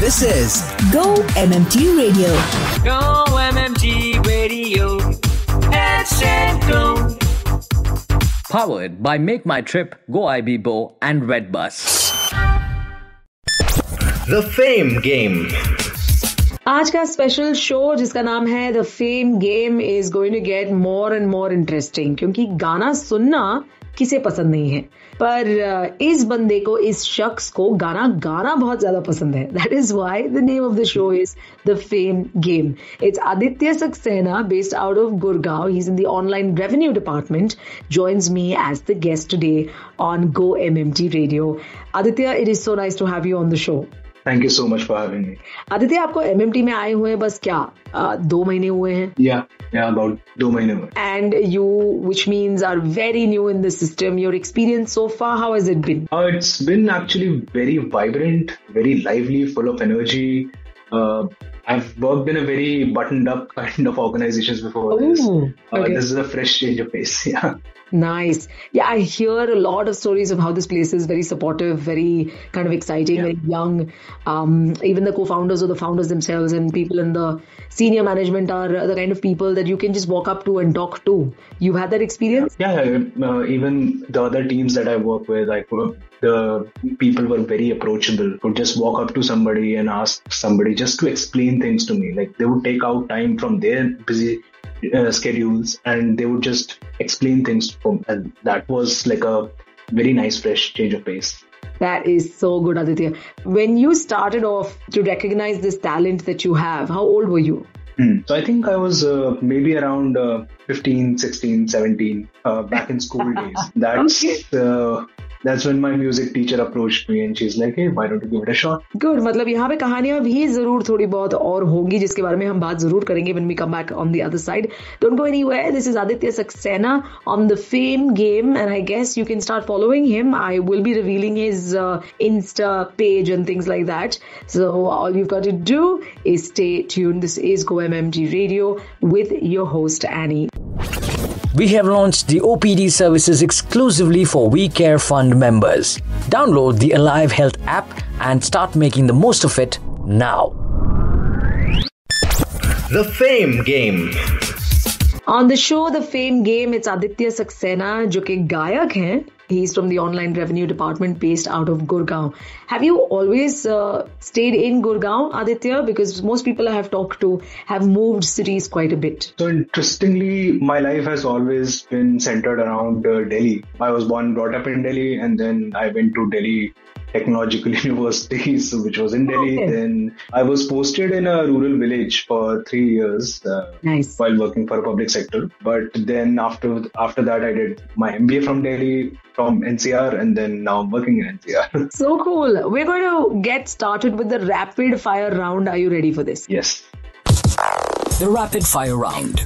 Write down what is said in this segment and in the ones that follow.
This is Go MMT Radio. Go MMT Radio. Headset Go. Powered by Make My Trip, Go IBBO and Redbus. The Fame Game. आज का special show जिसका नाम है the fame game is going to get more and more interesting, क्योंकि गाना सुनना किसे पसंद नहीं है, पर इस बंदे को, इस शख्स को गाना गाना बहुत ज्यादा पसंद है. That is why the name of the show is the fame game. It's Aditya Saxena, based out of Gurgaon. He is in the online revenue department. Joins me as the guest today on go MMT radio. Aditya, it is so nice to have you on the show. Thank you so much for having me. Aditya, आपको MMT में आए हुए बस क्या 2 महीने हुए हैं? Yeah, about 2 महीने हुए. And you, which means are very new in the system. Your experience so far, how has it been? It's been actually very vibrant, very lively, full of energy. I've worked in a very buttoned up kind of organizations before this. Okay. This is a fresh change of pace. Yeah. Nice. Yeah, I hear a lot of stories of how this place is very supportive, very kind of exciting, very young. Even the co-founders or the founders themselves and people in the senior management are the kind of people that you can just walk up to and talk to. You've had that experience? Yeah. Even the other teams that I work with, the people were very approachable. Could just walk up to somebody and ask somebody just to explain things to me. Like they would take out time from their busy schedules and they would just explain things to me. And that was like a very nice fresh change of pace. That is so good, Aditya. When you started off to recognize this talent that you have, how old were you? So I think I was maybe around 15, 16, 17 back in school days. That's when my music teacher approached me and she's like, hey, why don't you give it a shot? Good. मतलब यहाँ पे कहानियां भी जरूर थोड़ी बहुत और होंगी जिसके बारे में हम बात जरूर करेंगे when we come back on the other side. Don't go anywhere. This is Aditya Saxena on the Fame Game, and I guess you can start following him. I will be revealing his Insta page and things like that. So all you've got to do is stay tuned. This is Go MMT Radio with your host Annie. We have launched the OPD services exclusively for We Care Fund members. Download the Alive Health app and start making the most of it now. The Fame Game. On the show, The Fame Game, it's Aditya Saxena, जो कि गायक हैं. He's from the online revenue department based out of Gurgaon. Have you always stayed in Gurgaon, Aditya? Because most people I have talked to have moved cities quite a bit. So interestingly, my life has always been centered around Delhi. I was born and brought up in Delhi, and then I went to Delhi Technological University, which was in Delhi. Okay. Then I was posted in a rural village for 3 years Nice. while working for a public sector. But then after that, I did my MBA from Delhi, from NCR, and then now I'm working in NCR. So cool. We're going to get started with the rapid fire round. Are you ready for this? Yes. The Rapid Fire Round.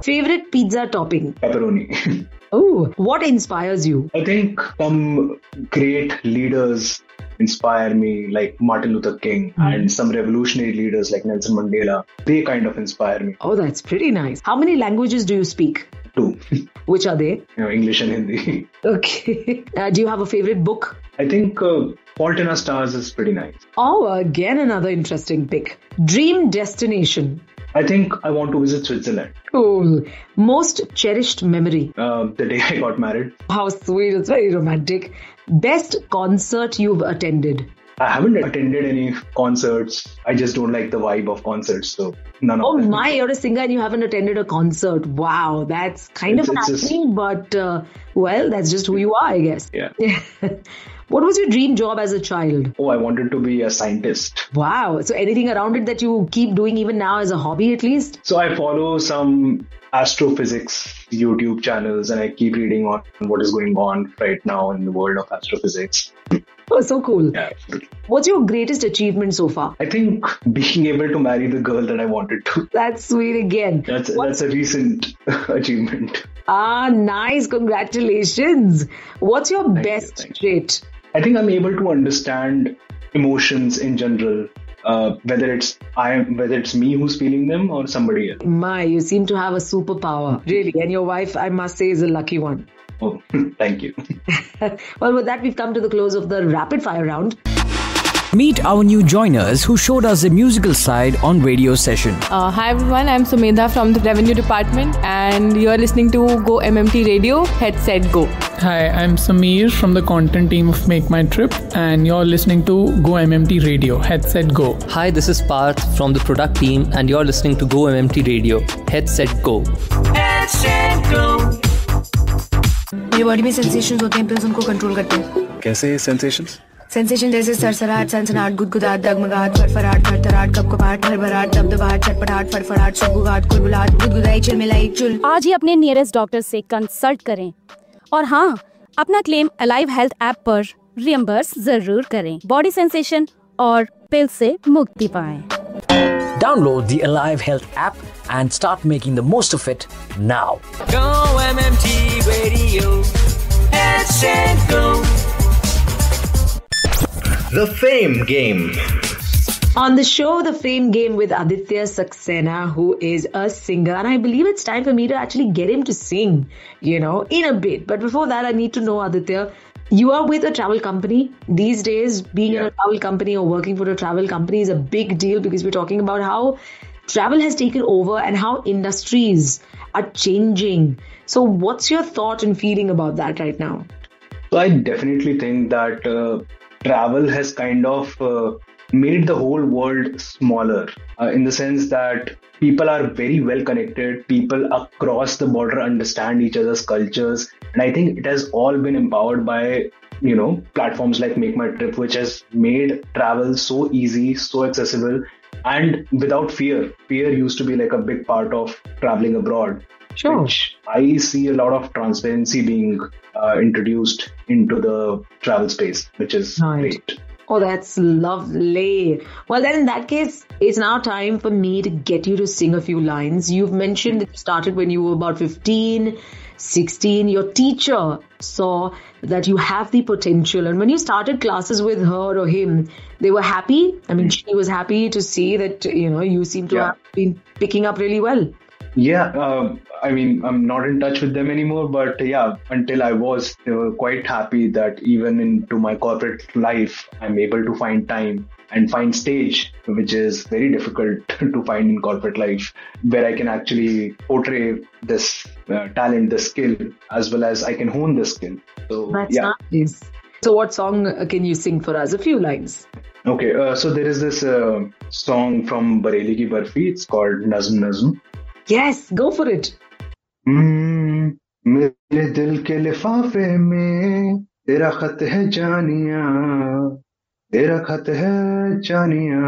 Favorite pizza topping? Pepperoni. Oh, what inspires you? I think some great leaders inspire me, like Martin Luther King, and some revolutionary leaders like Nelson Mandela. They kind of inspire me Oh, that's pretty nice. How many languages do you speak? too. Which are they? English and Hindi. Okay. Do you have a favorite book? I think Fault in Our Stars is pretty nice. Oh, again, another interesting pick. Dream destination? I think I want to visit Switzerland. Cool. Most cherished memory? The day I got married. How sweet. It's very romantic. Best concert you've attended? I haven't attended any concerts. I just don't like the vibe of concerts, so none Oh of them. my, you're a singer and you haven't attended a concert. Wow, that's kind of It's just- happening, but well, that's just who you are, I guess. Yeah. What was your dream job as a child? Oh, I wanted to be a scientist. Wow. So anything around it that you keep doing even now as a hobby at least? So I follow some astrophysics YouTube channels and I keep reading on what is going on right now in the world of astrophysics. Oh, so cool. Yeah, absolutely. What's your greatest achievement so far? I think being able to marry the girl that I wanted to. That's sweet again. That's a recent achievement. Ah, nice. Congratulations. What's your best Thank trait? I think I'm able to understand emotions in general, whether it's me who's feeling them or somebody else. My, you seem to have a superpower. Really. And your wife, I must say, is a lucky one. Oh, thank you. Well, with that, we've come to the close of the rapid fire round. Meet our new joiners who showed us the musical side on radio session. Hi everyone, I'm Sumedha from the Revenue Department and you're listening to Go MMT Radio, Head Set Go. Hi, I'm Sameer from the content team of Make My Trip and you're listening to Go MMT Radio, Head Set Go. Hi, this is Parth from the product team and you're listening to Go MMT Radio, Head Set Go. Head Set Go. मेरी body में sensations होते हैं, pills उनको control करते हैं. कैसे sensations? Sensation जैसे सरसराहट, सनसनाहट, गुदगुदाहट, दगमगाहट, फरफराहट, थरथराहट, कपकपाहट, भरभराहट, दबदबाहट, छटपटाहट, फड़फड़ाहट, सुगबुगाहट, कुलबुलाहट, गुदगुदाई, चिलमिलाई, चुल. आज ही अपने नियरेस्ट डॉक्टर से कंसल्ट करें और हाँ, अपना क्लेम अलाइव हेल्थ ऐप पर रियम्बर्स जरूर करें. बॉडी सेंसेशन और पिल से मुक्ति पाएं. Download the Alive Health app and start making the most of it now. Go MMT Radio. Head Set Go. The Fame Game. On the show, The Fame Game with Aditya Saxena, who is a singer. And I believe it's time for me to actually get him to sing, in a bit. But before that, I need to know, Aditya, you are with a travel company. These days, being in a travel company or working for a travel company is a big deal because we're talking about how travel has taken over and how industries are changing. So what's your thought and feeling about that right now? So I definitely think that travel has kind of made the whole world smaller in the sense that people are very well connected. People across the border understand each other's cultures. And I think it has all been empowered by, platforms like Make My Trip, which has made travel so easy, so accessible and without fear. Fear used to be like a big part of traveling abroad. Sure. Which I see a lot of transparency being introduced into the travel space, which is great. Oh, that's lovely. Well, then in that case, it's now time for me to get you to sing a few lines. You've mentioned that you started when you were about 15, 16. Your teacher saw that you have the potential. And when you started classes with her or him, they were happy. I mean, she was happy to see that, you seem to have been picking up really well. Yeah, I'm not in touch with them anymore, but until I was, they were quite happy that even into my corporate life, I'm able to find time and find stage, which is very difficult to find in corporate life, where I can actually portray this talent, this skill, as well as I can hone this skill. So that's nice. So what song can you sing for us? A few lines. Okay, so there is this song from Bareilly Ki Barfi. It's called Nazm Nazm. Yes, go for it. मेरे दिल के लिफाफे में तेरा खत है जानिया, तेरा खत है जानिया,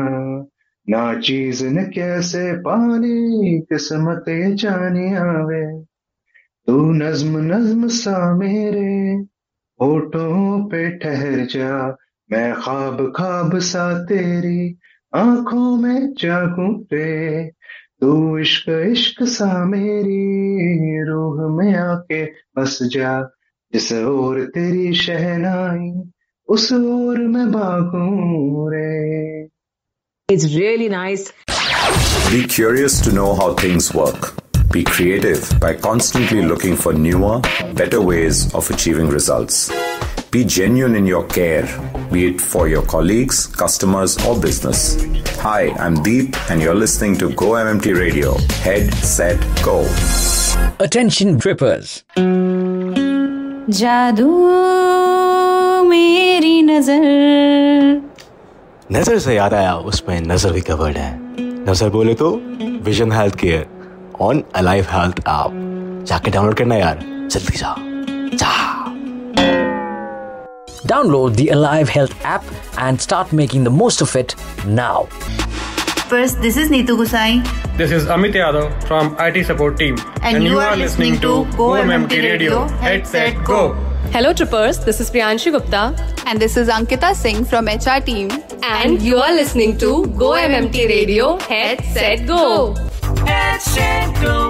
ना चीज न कैसे पानी किस्मत ये जानिया वे, तू नज्म नज्म सा मेरे होठों पे ठहर जा, मैं ख्वाब ख्वाब सा तेरी आंखों में जागूं रे, तू इश्क इश्क सा मेरी रूह में आके बस जा, जिस ओर तेरी शहनाई उस ओर मैं भागूं रे. It's really nice. Be curious to know how things work. Be creative by constantly looking for newer, better ways of achieving results. Be genuine in your care, be it for your colleagues, customers, or business. Hi, I'm Deep, and you're listening to Go MMT Radio. Head, set, go. Attention trippers. जादू मेरी नजर. नजर से याद आया, उसमें नजर भी कवर्ड है. नजर बोले तो vision health care on alive health app. जाके डाउनलोड करना यार, जल्दी जा. Download the Alive Health app and start making the most of it now. First, this is Neetu Gusai. This is Amit Yadav from IT support team. And you are listening to Go MMT Radio. Head, set, go. Hello trippers, this is Priyanshi Gupta. And this is Ankita Singh from HR team. And you are listening to Go MMT Radio. Head, set, go. Head, set, go.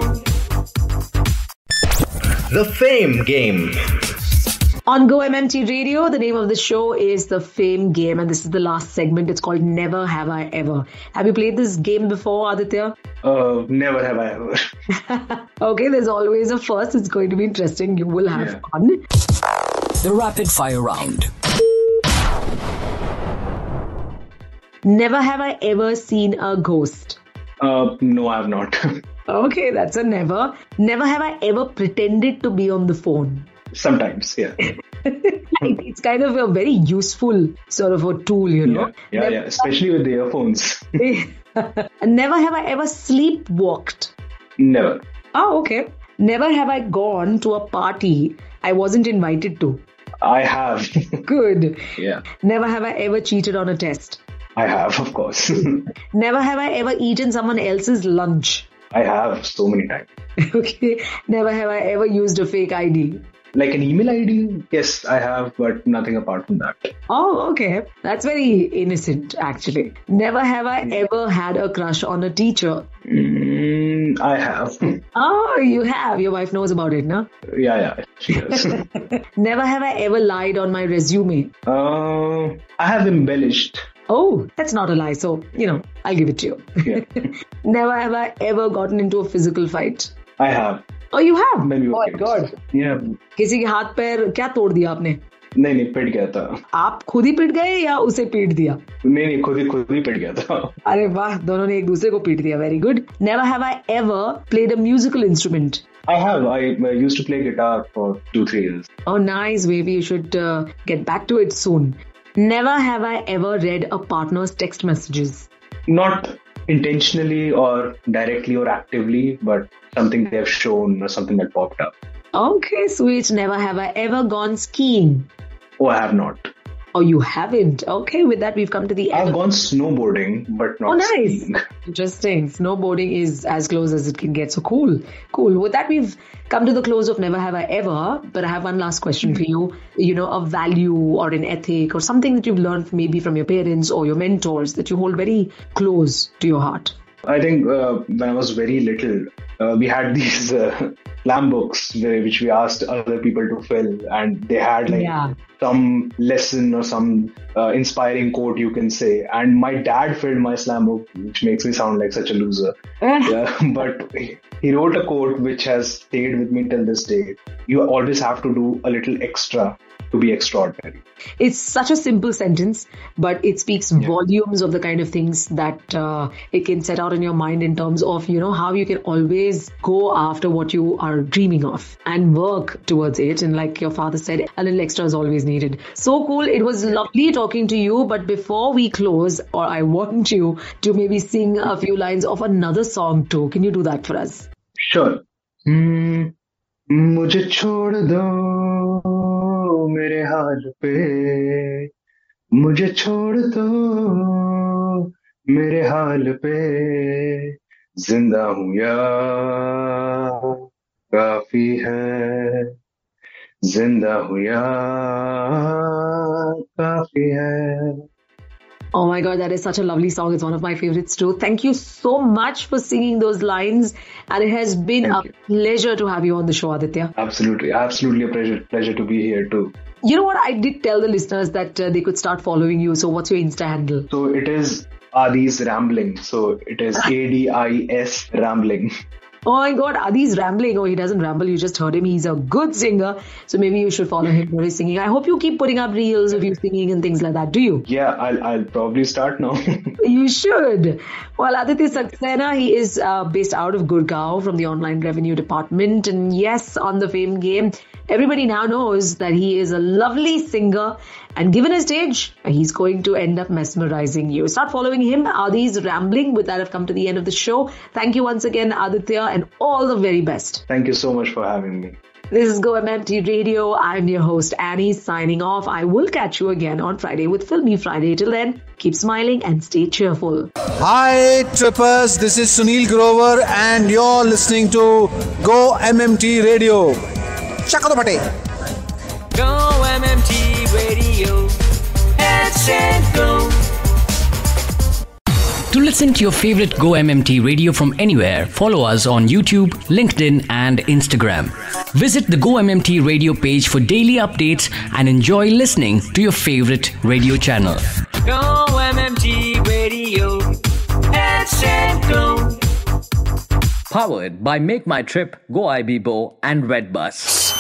The Fame Game. On Go MMT Radio, the name of the show is The Fame Game, and this is the last segment. It's called Never Have I Ever. Have you played this game before, Aditya? Never have I ever. Okay, there's always a first. It's going to be interesting. You will have fun. The rapid fire round. Never have I ever seen a ghost. No, I have not. Okay, that's a never. Never have I ever pretended to be on the phone. Sometimes, yeah. It's kind of a very useful sort of a tool, you know. Yeah, especially with the earphones. Never have I ever sleepwalked. Never. Oh, okay. Never have I gone to a party I wasn't invited to. I have. Good. Yeah. Never have I ever cheated on a test. I have, of course. Never have I ever eaten someone else's lunch. I have so many times. Okay. Never have I ever used a fake ID. Like an email ID? Yes, I have, but nothing apart from that. Oh, okay. That's very innocent, actually. Never have I ever had a crush on a teacher. I have. Oh, you have. Your wife knows about it, no? Yeah, she does. Never have I ever lied on my resume. I have embellished. Oh, that's not a lie. So, I'll give it to you. Yeah. Never have I ever gotten into a physical fight. I have. Oh, you have? Maybe. Oh my God. Yeah. किसी के हाथ पैर क्या तोड़ दिया आपने? नहीं पिट गया था. आप खुद ही पिट गए या उसे पीट दिया? नहीं खुद ही पिट गया था. अरे वाह, दोनों ने एक दूसरे को पीट दिया. Very good. Never have I ever played a musical instrument. I have. I used to play guitar for 2-3 years. Oh, nice. Maybe you should get back to it soon. Never have I ever read a partner's text messages. Not intentionally or directly or actively, but something they have shown or something that popped up. Okay, sweet. Never have I ever gone skiing. Oh, I have not. Oh, you haven't? Okay, with that we've come to the end. I've gone snowboarding, but not skiing. Interesting. Snowboarding is as close as it can get. So cool. With that we've come to the close of Never Have I Ever. But I have one last question for you. A value or an ethic or something that you've learned maybe from your parents or your mentors that you hold very close to your heart. I think when I was very little, we had these slam books which we asked other people to fill, and they had some lesson or some inspiring quote, you can say. And my dad filled my slam book, which makes me sound like such a loser. But he wrote a quote which has stayed with me till this day. You always have to do a little extra to be extraordinary. It's such a simple sentence, but it speaks volumes of the kind of things that it can set out in your mind in terms of, how you can always go after what you are dreaming of and work towards it. And like your father said, a little extra is always needed. So cool. It was lovely talking to you. But before we close, or I want you to maybe sing a few lines of another song too. Can you do that for us? Sure. मुझे छोड़ दो मेरे हाल पे, मुझे छोड़ दो मेरे हाल पे, जिंदा हूँ यार काफी है, जिंदा हूँ यार काफी है. Oh my God, that is such a lovely song. It's one of my favorites too. Thank you so much for singing those lines. And it has been a pleasure to have you on the show, Aditya. Absolutely a pleasure to be here too. You know what? I did tell the listeners that they could start following you. So what's your Insta handle? So it is Adi's Rambling. So it is ADIS Rambling. Oh my God, Adi's rambling. Oh, he doesn't ramble. You just heard him. He's a good singer. So maybe you should follow him for his singing. I hope you keep putting up reels of you singing and things like that. Do you? Yeah, I'll probably start now. You should. Well, Aditya Saxena, he is based out of Gurgaon from the online revenue department. And yes, on the Fame Game, everybody now knows that he is a lovely singer. And given a stage, he's going to end up mesmerizing you. Start following him. Adi's Rambling. With that, I've come to the end of the show. Thank you once again, Aditya, and all the very best. Thank you so much for having me. This is Go MMT Radio. I'm your host, Annie, signing off. I will catch you again on Friday with Filmy Friday. Till then, keep smiling and stay cheerful. Hi, Trippers. This is Sunil Grover, and you're listening to Go MMT Radio. Chakado Bate. Go MMT Radio. Headset Go. To listen to your favorite Go MMT Radio from anywhere, follow us on YouTube, LinkedIn, and Instagram. Visit the Go MMT Radio page for daily updates and enjoy listening to your favorite radio channel. Go MMT Radio. Headset Go. Powered by Make My Trip, Go IBBO, and Redbus.